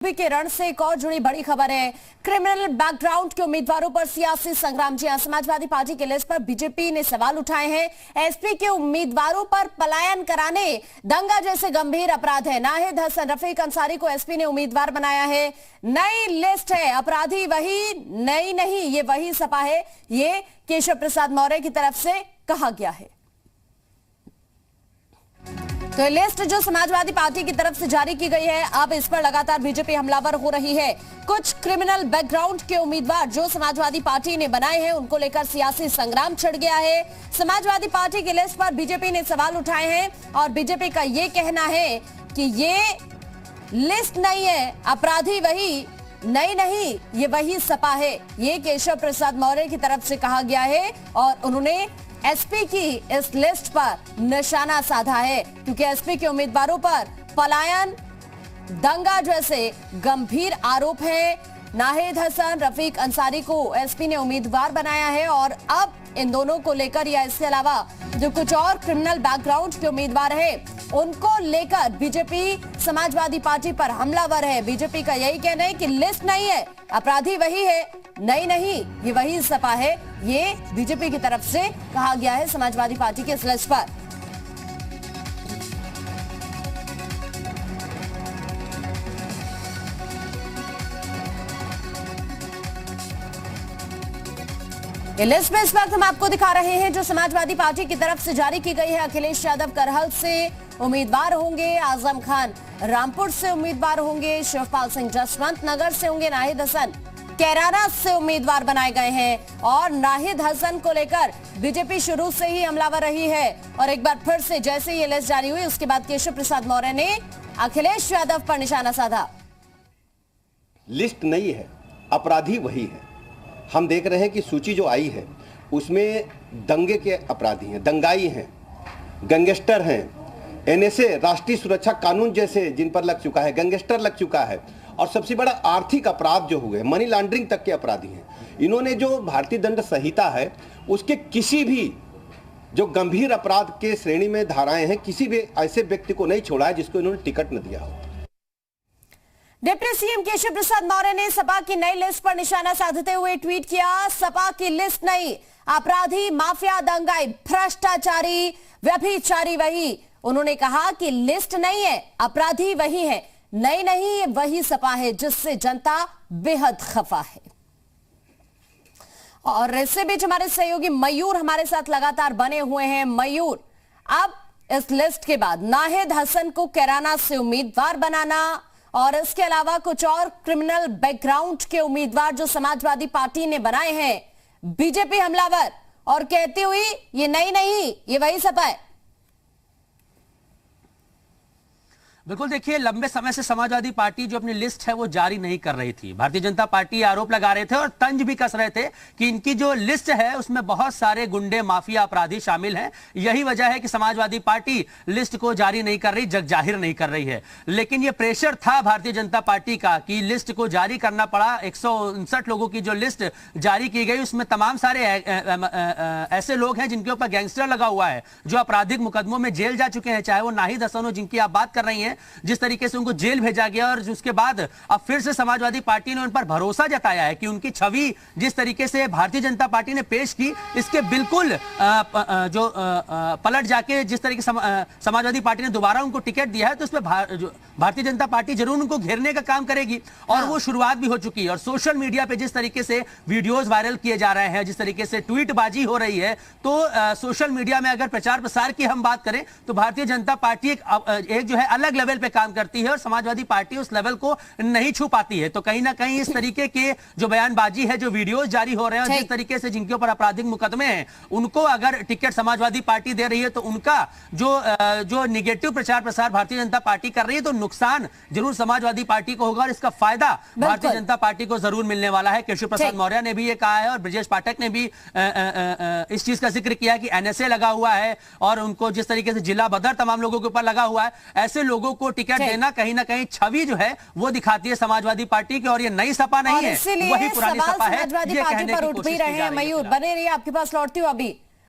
के रण से एक और जुड़ी बड़ी खबर है। क्रिमिनल बैकग्राउंड के उम्मीदवारों पर सियासी संग्राम। जी हां, समाजवादी पार्टी के लिस्ट पर बीजेपी ने सवाल उठाए हैं। एसपी के उम्मीदवारों पर पलायन कराने दंगा जैसे गंभीर अपराध है। नाहिद हसन, रफीक अंसारी को एसपी ने उम्मीदवार बनाया है। नई लिस्ट है, अपराधी वही, नई नहीं, ये वही सपा है। ये केशव प्रसाद मौर्य की तरफ से कहा गया है। तो लिस्ट जो समाजवादी पार्टी की तरफ से जारी की गई है, अब इस पर लगातार बीजेपी हमलावर हो रही है। कुछ क्रिमिनल बैकग्राउंड के उम्मीदवार जो समाजवादी पार्टी ने बनाए हैं, उनको लेकर सियासी संग्राम छिड़ गया है। समाजवादी पार्टी की लिस्ट पर बीजेपी ने सवाल उठाए हैं और बीजेपी का ये कहना है कि ये लिस्ट नहीं है, अपराधी वही, नहीं नहीं, ये वही सपा है। ये केशव प्रसाद मौर्य की तरफ से कहा गया है और उन्होंने एसपी की इस लिस्ट पर निशाना साधा है, क्योंकि एसपी के उम्मीदवारों पर पलायन, दंगा जैसे गंभीर आरोप हैं। नाहिद हसन, रफीक अंसारी को एसपी ने उम्मीदवार बनाया है और अब इन दोनों को लेकर या इसके अलावा जो कुछ और क्रिमिनल बैकग्राउंड के उम्मीदवार हैं, उनको लेकर बीजेपी समाजवादी पार्टी पर हमलावर है। बीजेपी का यही कहना है कि लिस्ट नहीं है, अपराधी वही है, नहीं नहीं, ये वही सपा है। ये बीजेपी की तरफ से कहा गया है समाजवादी पार्टी के इस लिस्ट पर। ये लिस्ट में इस वक्त हम आपको दिखा रहे हैं जो समाजवादी पार्टी की तरफ से जारी की गई है। अखिलेश यादव करहल से उम्मीदवार होंगे, आजम खान रामपुर से उम्मीदवार होंगे, शिवपाल सिंह जसवंत नगर से होंगे, नाहिद हसन कैराना से उम्मीदवार बनाए गए हैं। और नाहिद हसन को लेकर बीजेपी शुरू से ही हमलावर रही है और एक बार फिर से जैसे ये लिस्ट जारी हुई, उसके बाद केशव प्रसाद मौर्य ने अखिलेश यादव पर निशाना साधा। लिस्ट नहीं है, अपराधी वही है। हम देख रहे हैं कि सूची जो आई है उसमें दंगे के अपराधी हैं, दंगाई हैं, गैंगस्टर हैं, एनएसए राष्ट्रीय सुरक्षा कानून जैसे जिन पर लग चुका है, गैंगस्टर लग चुका है, और सबसे बड़ा आर्थिक अपराध जो हुए, मनी लॉन्ड्रिंग तक के अपराधी हैं। इन्होंने जो भारतीय दंड संहिता है उसके किसी भी जो गंभीर अपराध के श्रेणी में धाराएं हैं, किसी भी ऐसे व्यक्ति को नहीं छोड़ा है जिसको इन्होंने टिकट न दिया हो। डिप्टी सीएम केशव प्रसाद मौर्य ने सपा की नई लिस्ट पर निशाना साधते हुए ट्वीट किया, सपा की लिस्ट नहीं, अपराधी, माफिया, दंगाई, भ्रष्टाचारी, व्यभिचारी वही। उन्होंने कहा कि लिस्ट नहीं है, अपराधी वही है, नहीं नहीं, ये वही सपा है जिससे जनता बेहद खफा है। और इससे बीच हमारे सहयोगी मयूर हमारे साथ लगातार बने हुए हैं। मयूर, अब इस लिस्ट के बाद नाहिद हसन को कैराना से उम्मीदवार बनाना और इसके अलावा कुछ और क्रिमिनल बैकग्राउंड के उम्मीदवार जो समाजवादी पार्टी ने बनाए हैं, बीजेपी हमलावर और कहती हुई ये नहीं, ये वही सपा है। बिल्कुल, देखिए, लंबे समय से समाजवादी पार्टी जो अपनी लिस्ट है वो जारी नहीं कर रही थी। भारतीय जनता पार्टी आरोप लगा रहे थे और तंज भी कस रहे थे कि इनकी जो लिस्ट है उसमें बहुत सारे गुंडे, माफिया, अपराधी शामिल हैं। यही वजह है कि समाजवादी पार्टी लिस्ट को जारी नहीं कर रही, जग जाहिर नहीं कर रही है। लेकिन यह प्रेशर था भारतीय जनता पार्टी का कि लिस्ट को जारी करना पड़ा। 159 लोगों की जो लिस्ट जारी की गई उसमें तमाम सारे ऐसे लोग हैं जिनके ऊपर गैंगस्टर लगा हुआ है, जो आपराधिक मुकदमों में जेल जा चुके हैं, चाहे वो नाहिद हसन हो जिनकी आप बात कर रही हैं, जिस तरीके से उनको जेल भेजा गया और उसके बाद अब फिर से समाजवादी पार्टी ने उन पर भरोसा जताया है कि उनकी छवि जिस तरीके से भारतीय जनता पार्टी ने पेश की, इसके बिल्कुल पलट जाके जिस तरीके से समाजवादी पार्टी ने दोबारा उनको टिकट दिया है, तो उसमें भारतीय जनता पार्टी जरूर उनको घेरने का काम करेगी। और वो शुरुआत भी हो चुकी है। और सोशल मीडिया पे जिस तरीके से वीडियोस वायरल किए जा रहे हैं, जिस तरीके से ट्वीटबाजी हो रही है, तो सोशल मीडिया में अगर प्रचार प्रसार की हम बात करें तो भारतीय जनता पार्टी एक जो है अलग लेवल पे काम करती है और समाजवादी पार्टी उस लेवल को नहीं छू पाती है। तो कहीं ना कहीं इस तरीके के जो बयानबाजी है, जो वीडियोस जारी हो रहे हैं और जिस तरीके से जिनके ऊपर आपराधिक मुकदमे हैं, उनको अगर टिकट समाजवादी पार्टी दे रही है तो उनका जो निगेटिव प्रचार प्रसार भारतीय जनता पार्टी कर रही है, तो नुकसान जरूर समाजवादी पार्टी को होगा और इसका फायदा भारतीय जनता पार्टी को जरूर मिलने वाला है। केशव प्रसाद मौर्य ने भी ये कहा है और ब्रजेश पाठक ने भी इस चीज का जिक्र किया कि एनएसए लगा हुआ है और उनको जिस तरीके से जिला बदर तमाम लोगों के ऊपर लगा हुआ है, ऐसे लोगों को टिकट देना कहीं ना कहीं छवि जो है वो दिखाती है समाजवादी पार्टी की। और ये नई सपा नहीं है, वही पुरानी सपा है। समाजवादी पार्टी पर उठ भी रहे हैं। मयूर, बने रहिए, आपके पास लौटती हूँ अभी।